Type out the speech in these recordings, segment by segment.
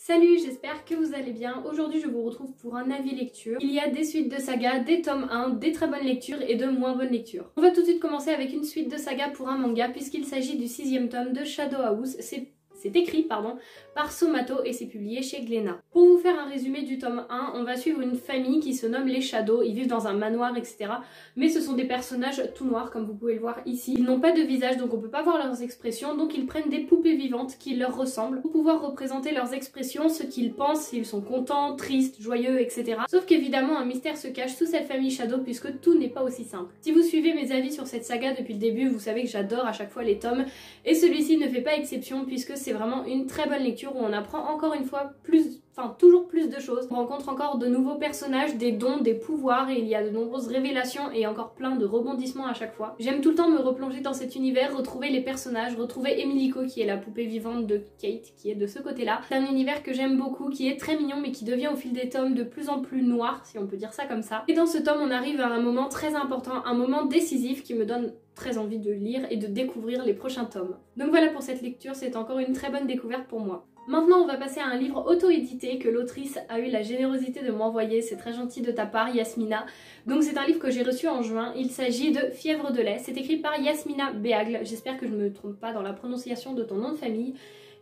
Salut, j'espère que vous allez bien. Aujourd'hui je vous retrouve pour un avis lecture. Il y a des suites de saga, des tomes 1, des très bonnes lectures et de moins bonnes lectures. On va tout de suite commencer avec une suite de saga pour un manga puisqu'il s'agit du 6e tome de Shadow House. C'est écrit par Somato et c'est publié chez Glénat. Pour vous faire un résumé du tome 1, on va suivre une famille qui se nomme les Shadows. Ils vivent dans un manoir, etc. Mais ce sont des personnages tout noirs comme vous pouvez le voir ici. Ils n'ont pas de visage donc on peut pas voir leurs expressions, donc ils prennent des poupées vivantes qui leur ressemblent pour pouvoir représenter leurs expressions, ce qu'ils pensent, s'ils sont contents, tristes, joyeux, etc. Sauf qu'évidemment un mystère se cache sous cette famille Shadow puisque tout n'est pas aussi simple. Si vous suivez mes avis sur cette saga depuis le début, vous savez que j'adore à chaque fois les tomes et celui-ci ne fait pas exception puisque c'est vraiment une très bonne lecture où on apprend encore une fois toujours plus de choses. On rencontre encore de nouveaux personnages, des dons, des pouvoirs et il y a de nombreuses révélations et encore plein de rebondissements à chaque fois. J'aime tout le temps me replonger dans cet univers, retrouver les personnages, retrouver Emiliko qui est la poupée vivante de Kate qui est de ce côté-là. C'est un univers que j'aime beaucoup, qui est très mignon mais qui devient au fil des tomes de plus en plus noir, si on peut dire ça comme ça. Et dans ce tome on arrive à un moment très important, un moment décisif qui me donne très envie de lire et de découvrir les prochains tomes. Donc voilà pour cette lecture, c'est encore une très bonne découverte pour moi. Maintenant on va passer à un livre auto-édité que l'autrice a eu la générosité de m'envoyer, c'est très gentil de ta part Yasmina. Donc c'est un livre que j'ai reçu en juin, il s'agit de Fièvre de lait, c'est écrit par Yasmina Beagle, j'espère que je ne me trompe pas dans la prononciation de ton nom de famille.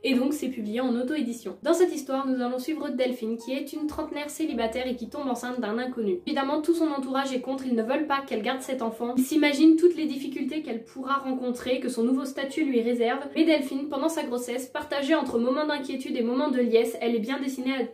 Et donc c'est publié en auto-édition. Dans cette histoire, nous allons suivre Delphine qui est une trentenaire célibataire et qui tombe enceinte d'un inconnu. Évidemment, tout son entourage est contre, ils ne veulent pas qu'elle garde cet enfant. Ils s'imaginent toutes les difficultés qu'elle pourra rencontrer, que son nouveau statut lui réserve. Mais Delphine, pendant sa grossesse, partagée entre moments d'inquiétude et moments de liesse, elle est bien décidée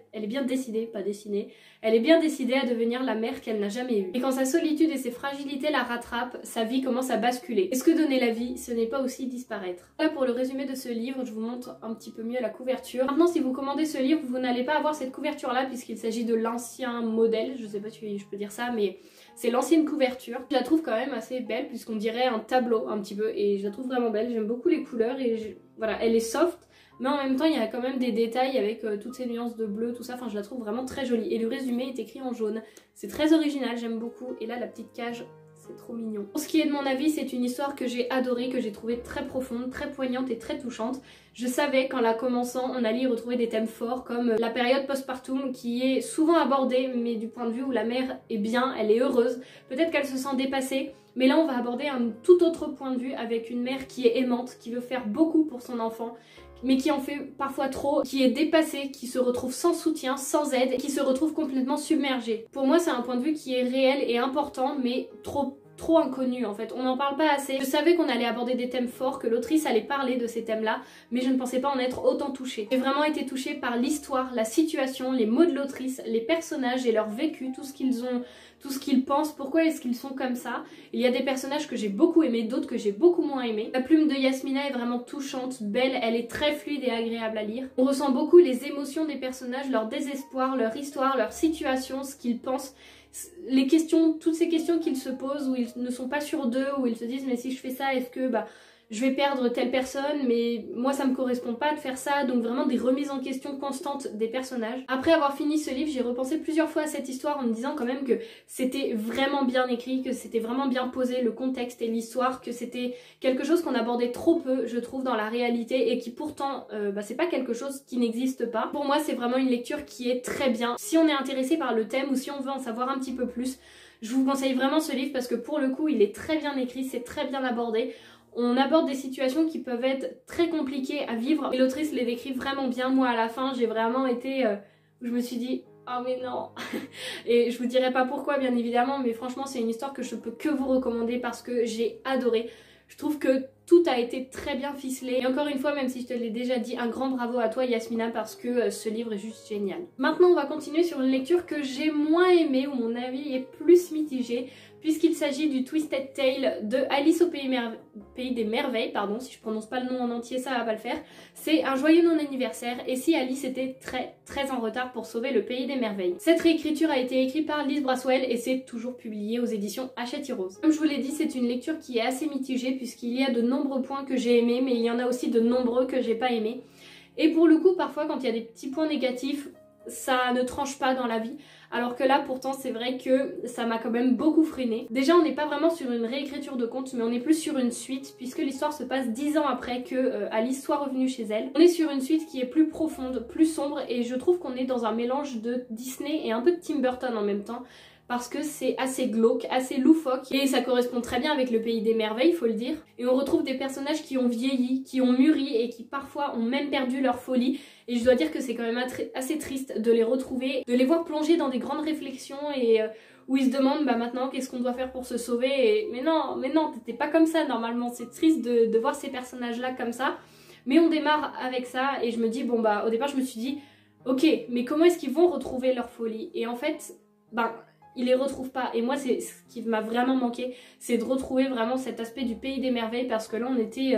à devenir la mère qu'elle n'a jamais eue. Et quand sa solitude et ses fragilités la rattrapent, sa vie commence à basculer. Et ce que donnait la vie, ce n'est pas aussi disparaître. Là pour le résumé de ce livre, je vous montre un petit peu mieux la couverture. Maintenant si vous commandez ce livre, vous n'allez pas avoir cette couverture là puisqu'il s'agit de l'ancien modèle, je sais pas si je peux dire ça mais c'est l'ancienne couverture. Je la trouve quand même assez belle puisqu'on dirait un tableau un petit peu et je la trouve vraiment belle, j'aime beaucoup les couleurs et voilà, elle est soft. Mais en même temps il y a quand même des détails avec toutes ces nuances de bleu, tout ça, enfin je la trouve vraiment très jolie. Et le résumé est écrit en jaune, c'est très original, j'aime beaucoup. Et là la petite cage, c'est trop mignon. Pour ce qui est de mon avis, c'est une histoire que j'ai adorée, que j'ai trouvée très profonde, très poignante et très touchante. Je savais qu'en la commençant, on allait y retrouver des thèmes forts comme la période postpartum qui est souvent abordée, mais du point de vue où la mère est bien, elle est heureuse. Peut-être qu'elle se sent dépassée, mais là on va aborder un tout autre point de vue avec une mère qui est aimante, qui veut faire beaucoup pour son enfant, mais qui en fait parfois trop, qui est dépassée, qui se retrouve sans soutien, sans aide, qui se retrouve complètement submergée. Pour moi c'est un point de vue qui est réel et important mais trop inconnu en fait, on n'en parle pas assez. Je savais qu'on allait aborder des thèmes forts, que l'autrice allait parler de ces thèmes là, mais je ne pensais pas en être autant touchée. J'ai vraiment été touchée par l'histoire, la situation, les mots de l'autrice, les personnages et leur vécu, tout ce qu'ils ont, tout ce qu'ils pensent, pourquoi est-ce qu'ils sont comme ça. Il y a des personnages que j'ai beaucoup aimés, d'autres que j'ai beaucoup moins aimés. La plume de Yasmina est vraiment touchante, belle, elle est très fluide et agréable à lire. On ressent beaucoup les émotions des personnages, leur désespoir, leur histoire, leur situation, ce qu'ils pensent. Les questions, toutes ces questions qu'ils se posent où ils ne sont pas sûrs d'eux, où ils se disent mais si je fais ça est-ce que je vais perdre telle personne, mais moi ça me correspond pas de faire ça, donc vraiment des remises en question constantes des personnages. Après avoir fini ce livre, j'ai repensé plusieurs fois à cette histoire en me disant quand même que c'était vraiment bien écrit, que c'était vraiment bien posé, le contexte et l'histoire, que c'était quelque chose qu'on abordait trop peu, je trouve, dans la réalité et qui pourtant, c'est pas quelque chose qui n'existe pas. Pour moi, c'est vraiment une lecture qui est très bien. Si on est intéressé par le thème ou si on veut en savoir un petit peu plus, je vous conseille vraiment ce livre parce que pour le coup, il est très bien écrit, c'est très bien abordé. On aborde des situations qui peuvent être très compliquées à vivre et l'autrice les décrit vraiment bien. Moi à la fin j'ai vraiment été je me suis dit oh mais non et je vous dirai pas pourquoi bien évidemment, mais franchement c'est une histoire que je peux que vous recommander parce que j'ai adoré. Je trouve que tout a été très bien ficelé et encore une fois, même si je te l'ai déjà dit, un grand bravo à toi Yasmina parce que ce livre est juste génial. Maintenant on va continuer sur une lecture que j'ai moins aimée, où mon avis est plus mitigé, puisqu'il s'agit du Twisted Tale de Alice au Pays des Merveilles, pardon, si je prononce pas le nom en entier ça va pas le faire. C'est un joyeux non-anniversaire et si Alice était très en retard pour sauver le Pays des Merveilles. Cette réécriture a été écrite par Liz Braswell et c'est toujours publié aux éditions Hachette Heroes. Comme je vous l'ai dit, c'est une lecture qui est assez mitigée puisqu'il y a de nombreux points que j'ai aimés, mais il y en a aussi de nombreux que j'ai pas aimés. Et pour le coup, parfois quand il y a des petits points négatifs, ça ne tranche pas dans la vie. Alors que là pourtant c'est vrai que ça m'a quand même beaucoup freiné. Déjà on n'est pas vraiment sur une réécriture de conte, mais on est plus sur une suite, puisque l'histoire se passe 10 ans après que Alice soit revenue chez elle. On est sur une suite qui est plus profonde, plus sombre, et je trouve qu'on est dans un mélange de Disney et un peu de Tim Burton en même temps, parce que c'est assez glauque, assez loufoque, et ça correspond très bien avec le pays des merveilles, faut le dire. Et on retrouve des personnages qui ont vieilli, qui ont mûri et qui parfois ont même perdu leur folie. Et je dois dire que c'est quand même assez triste de les retrouver, de les voir plonger dans des grandes réflexions et où ils se demandent bah maintenant qu'est-ce qu'on doit faire pour se sauver. Et mais non, t'étais pas comme ça normalement. C'est triste de voir ces personnages-là comme ça. Mais on démarre avec ça et je me dis bon bah au départ je me suis dit ok mais comment est-ce qu'ils vont retrouver leur folie? Et en fait ben ils les retrouvent pas, et moi c'est ce qui m'a vraiment manqué, c'est de retrouver vraiment cet aspect du pays des merveilles, parce que là on était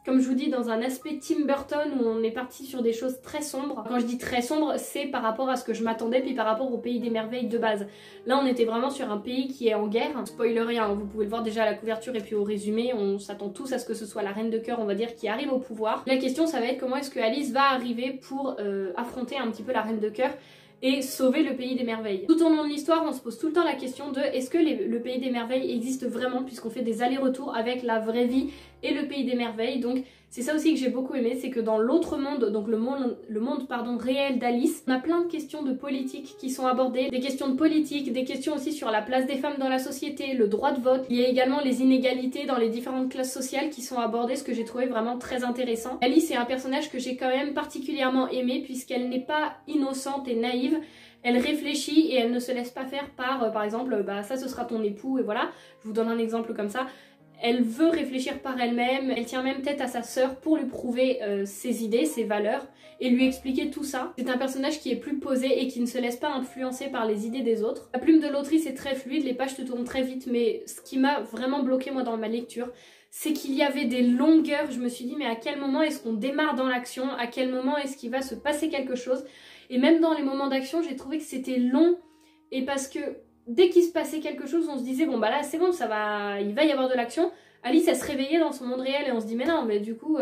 comme je vous dis dans un aspect Tim Burton où on est parti sur des choses très sombres. Quand je dis très sombre, c'est par rapport à ce que je m'attendais puis par rapport au pays des merveilles de base. Là on était vraiment sur un pays qui est en guerre, spoiler rien, vous pouvez le voir déjà à la couverture et puis au résumé, on s'attend tous à ce que ce soit la reine de cœur on va dire qui arrive au pouvoir. La question ça va être comment est-ce que Alice va arriver pour affronter un petit peu la reine de cœur et sauver le pays des merveilles. Tout au long de l'histoire, on se pose tout le temps la question de est-ce que le pays des merveilles existe vraiment, puisqu'on fait des allers-retours avec la vraie vie et le pays des merveilles. Donc c'est ça aussi que j'ai beaucoup aimé, c'est que dans l'autre monde, donc le monde réel d'Alice, on a plein de questions de politique qui sont abordées, des questions de politique, des questions aussi sur la place des femmes dans la société, le droit de vote. Il y a également les inégalités dans les différentes classes sociales qui sont abordées, ce que j'ai trouvé vraiment très intéressant. Alice est un personnage que j'ai quand même particulièrement aimé, puisqu'elle n'est pas innocente et naïve. Elle réfléchit et elle ne se laisse pas faire par exemple, bah ça ce sera ton époux et voilà. Je vous donne un exemple comme ça. Elle veut réfléchir par elle-même, elle tient même tête à sa sœur pour lui prouver ses idées, ses valeurs et lui expliquer tout ça. C'est un personnage qui est plus posé et qui ne se laisse pas influencer par les idées des autres. La plume de l'autrice est très fluide, les pages se tournent très vite, mais ce qui m'a vraiment bloqué moi dans ma lecture, c'est qu'il y avait des longueurs. Je me suis dit mais à quel moment est-ce qu'on démarre dans l'action? À quel moment est-ce qu'il va se passer quelque chose? Et même dans les moments d'action, j'ai trouvé que c'était long, et parce que dès qu'il se passait quelque chose, on se disait bon bah là c'est bon, ça va, il va y avoir de l'action. Alice elle se réveillait dans son monde réel et on se dit mais non, mais du coup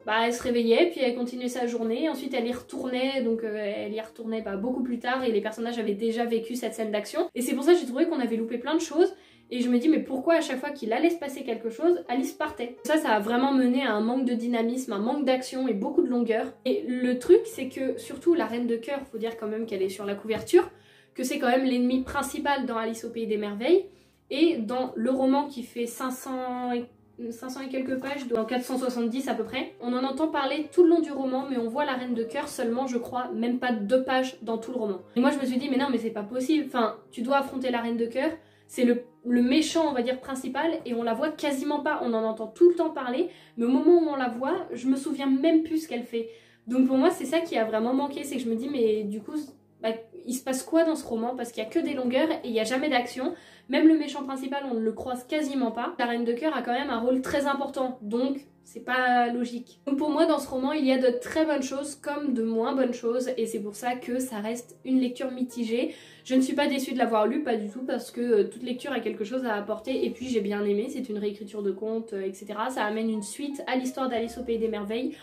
bah elle se réveillait puis elle continuait sa journée, ensuite elle y retournait, donc elle y retournait beaucoup plus tard et les personnages avaient déjà vécu cette scène d'action. Et c'est pour ça que j'ai trouvé qu'on avait loupé plein de choses. Et je me dis mais pourquoi à chaque fois qu'il allait se passer quelque chose, Alice partait? Ça a vraiment mené à un manque de dynamisme, un manque d'action et beaucoup de longueur. Et le truc c'est que surtout la reine de cœur, faut dire quand même qu'elle est sur la couverture, que c'est quand même l'ennemi principal dans Alice au pays des merveilles. Et dans le roman qui fait 500 et quelques pages, dans 470 à peu près, on en entend parler tout le long du roman, mais on voit la reine de cœur seulement, je crois, même pas 2 pages dans tout le roman. Et moi je me suis dit mais non mais c'est pas possible, enfin tu dois affronter la reine de cœur, c'est le méchant on va dire principal et on la voit quasiment pas, on en entend tout le temps parler, mais au moment où on la voit, je me souviens même plus ce qu'elle fait. Donc pour moi c'est ça qui a vraiment manqué, c'est que je me dis mais du coup bah, il se passe quoi dans ce roman, parce qu'il y a que des longueurs et il n'y a jamais d'action. Même le méchant principal on ne le croise quasiment pas. La reine de cœur a quand même un rôle très important, donc c'est pas logique. Donc pour moi dans ce roman il y a de très bonnes choses comme de moins bonnes choses, et c'est pour ça que ça reste une lecture mitigée. Je ne suis pas déçue de l'avoir lu, pas du tout, parce que toute lecture a quelque chose à apporter, et puis j'ai bien aimé, c'est une réécriture de conte, etc. Ça amène une suite à l'histoire d'Alice au pays des merveilles.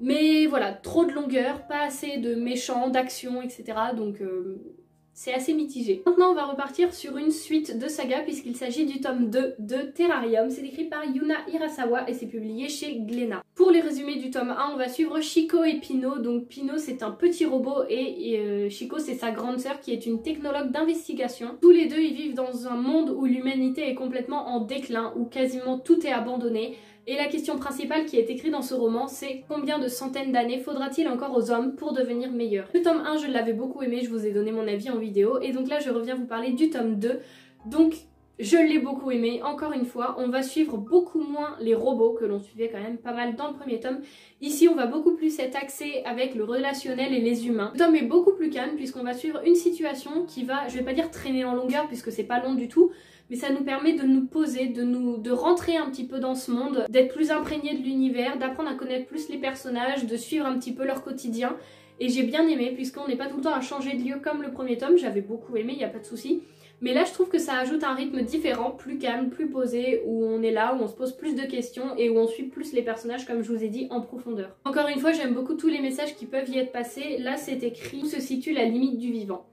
Mais voilà, trop de longueur, pas assez de méchants, d'action, etc. Donc c'est assez mitigé. Maintenant on va repartir sur une suite de saga puisqu'il s'agit du tome 2 de Terrarium. C'est écrit par Yuna Hirasawa et c'est publié chez Glénat. Pour les résumés du tome 1, on va suivre Chico et Pino. Donc Pino c'est un petit robot et Chico c'est sa grande sœur qui est une technologue d'investigation. Tous les deux ils vivent dans un monde où l'humanité est complètement en déclin, où quasiment tout est abandonné. Et la question principale qui est écrite dans ce roman, c'est combien de centaines d'années faudra-t-il encore aux hommes pour devenir meilleurs? Le tome 1, je l'avais beaucoup aimé, je vous ai donné mon avis en vidéo, et donc là je reviens vous parler du tome 2. Donc je l'ai beaucoup aimé, encore une fois, on va suivre beaucoup moins les robots que l'on suivait quand même pas mal dans le premier tome. Ici on va beaucoup plus être axé avec le relationnel et les humains. Le tome est beaucoup plus calme puisqu'on va suivre une situation qui va, je vais pas dire traîner en longueur puisque c'est pas long du tout, mais ça nous permet de nous poser, de rentrer un petit peu dans ce monde, d'être plus imprégné de l'univers, d'apprendre à connaître plus les personnages, de suivre un petit peu leur quotidien. Et j'ai bien aimé puisqu'on n'est pas tout le temps à changer de lieu comme le premier tome, j'avais beaucoup aimé, il n'y a pas de souci. Mais là je trouve que ça ajoute un rythme différent, plus calme, plus posé, où on est là, où on se pose plus de questions et où on suit plus les personnages comme je vous ai dit en profondeur. Encore une fois, j'aime beaucoup tous les messages qui peuvent y être passés. Là c'est écrit où se situe la limite du vivant.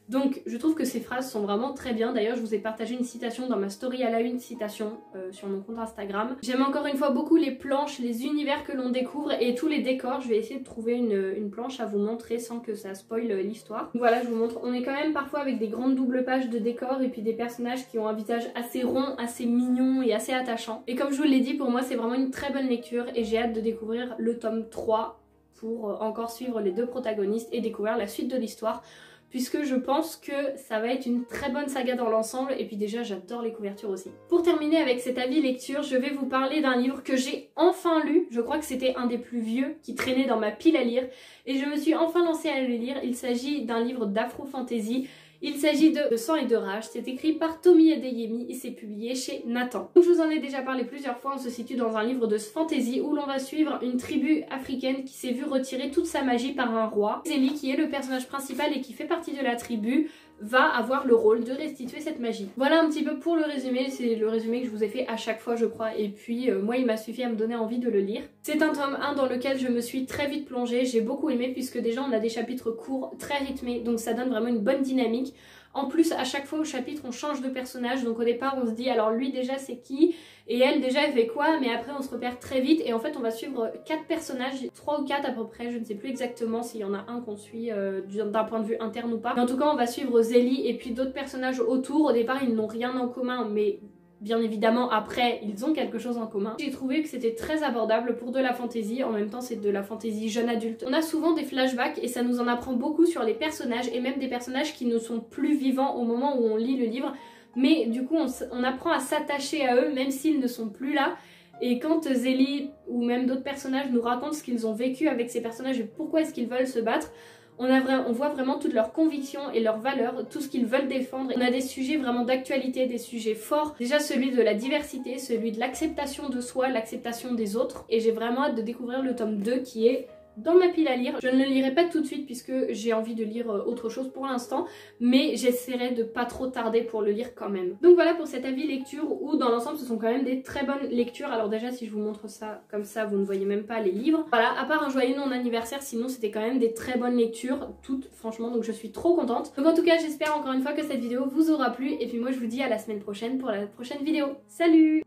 Donc je trouve que ces phrases sont vraiment très bien. D'ailleurs je vous ai partagé une citation dans ma story à la une citation sur mon compte Instagram. J'aime encore une fois beaucoup les planches, les univers que l'on découvre et tous les décors. Je vais essayer de trouver une planche à vous montrer sans que ça spoil l'histoire. Voilà, je vous montre. On est quand même parfois avec des grandes doubles pages de décors et puis des personnages qui ont un visage assez rond, assez mignon et assez attachant. Et comme je vous l'ai dit, pour moi c'est vraiment une très bonne lecture et j'ai hâte de découvrir le tome 3 pour encore suivre les deux protagonistes et découvrir la suite de l'histoire, puisque je pense que ça va être une très bonne saga dans l'ensemble, et puis déjà j'adore les couvertures aussi. Pour terminer avec cet avis lecture, je vais vous parler d'un livre que j'ai enfin lu. Je crois que c'était un des plus vieux qui traînait dans ma pile à lire, et je me suis enfin lancée à le lire. Il s'agit d'un livre d'afro-fantasy. Il s'agit de Sang et de rage, c'est écrit par Tomi Adeyemi et c'est publié chez Nathan. Donc je vous en ai déjà parlé plusieurs fois, on se situe dans un livre de fantasy où l'on va suivre une tribu africaine qui s'est vue retirer toute sa magie par un roi. Zélie, qui est le personnage principal et qui fait partie de la tribu, va avoir le rôle de restituer cette magie. Voilà un petit peu pour le résumé, c'est le résumé que je vous ai fait à chaque fois je crois, et puis moi il m'a suffi à me donner envie de le lire. C'est un tome 1 dans lequel je me suis très vite plongée, j'ai beaucoup aimé puisque déjà on a des chapitres courts, très rythmés, donc ça donne vraiment une bonne dynamique. En plus à chaque fois au chapitre on change de personnage, donc au départ on se dit alors lui déjà c'est qui, et elle déjà elle fait quoi, mais après on se repère très vite et en fait on va suivre 4 personnages, 3 ou 4 à peu près, je ne sais plus exactement s'il y en a un qu'on suit d'un point de vue interne ou pas. Mais en tout cas on va suivre Zélie et puis d'autres personnages autour. Au départ ils n'ont rien en commun mais bien évidemment après ils ont quelque chose en commun. J'ai trouvé que c'était très abordable pour de la fantasy, en même temps c'est de la fantasy jeune adulte. On a souvent des flashbacks et ça nous en apprend beaucoup sur les personnages et même des personnages qui ne sont plus vivants au moment où on lit le livre. Mais du coup on apprend à s'attacher à eux même s'ils ne sont plus là. Et quand Zélie ou même d'autres personnages nous racontent ce qu'ils ont vécu avec ces personnages et pourquoi est-ce qu'ils veulent se battre, on voit vraiment toutes leurs convictions et leurs valeurs, tout ce qu'ils veulent défendre. On a des sujets vraiment d'actualité, des sujets forts. Déjà celui de la diversité, celui de l'acceptation de soi, l'acceptation des autres. Et j'ai vraiment hâte de découvrir le tome 2 qui est dans ma pile à lire. Je ne le lirai pas tout de suite puisque j'ai envie de lire autre chose pour l'instant, mais j'essaierai de pas trop tarder pour le lire quand même. Donc voilà pour cet avis lecture où dans l'ensemble ce sont quand même des très bonnes lectures. Alors déjà si je vous montre ça comme ça vous ne voyez même pas les livres. Voilà, à part un joyeux non-anniversaire, sinon c'était quand même des très bonnes lectures, toutes franchement, donc je suis trop contente. Donc en tout cas j'espère encore une fois que cette vidéo vous aura plu et puis moi je vous dis à la semaine prochaine pour la prochaine vidéo. Salut!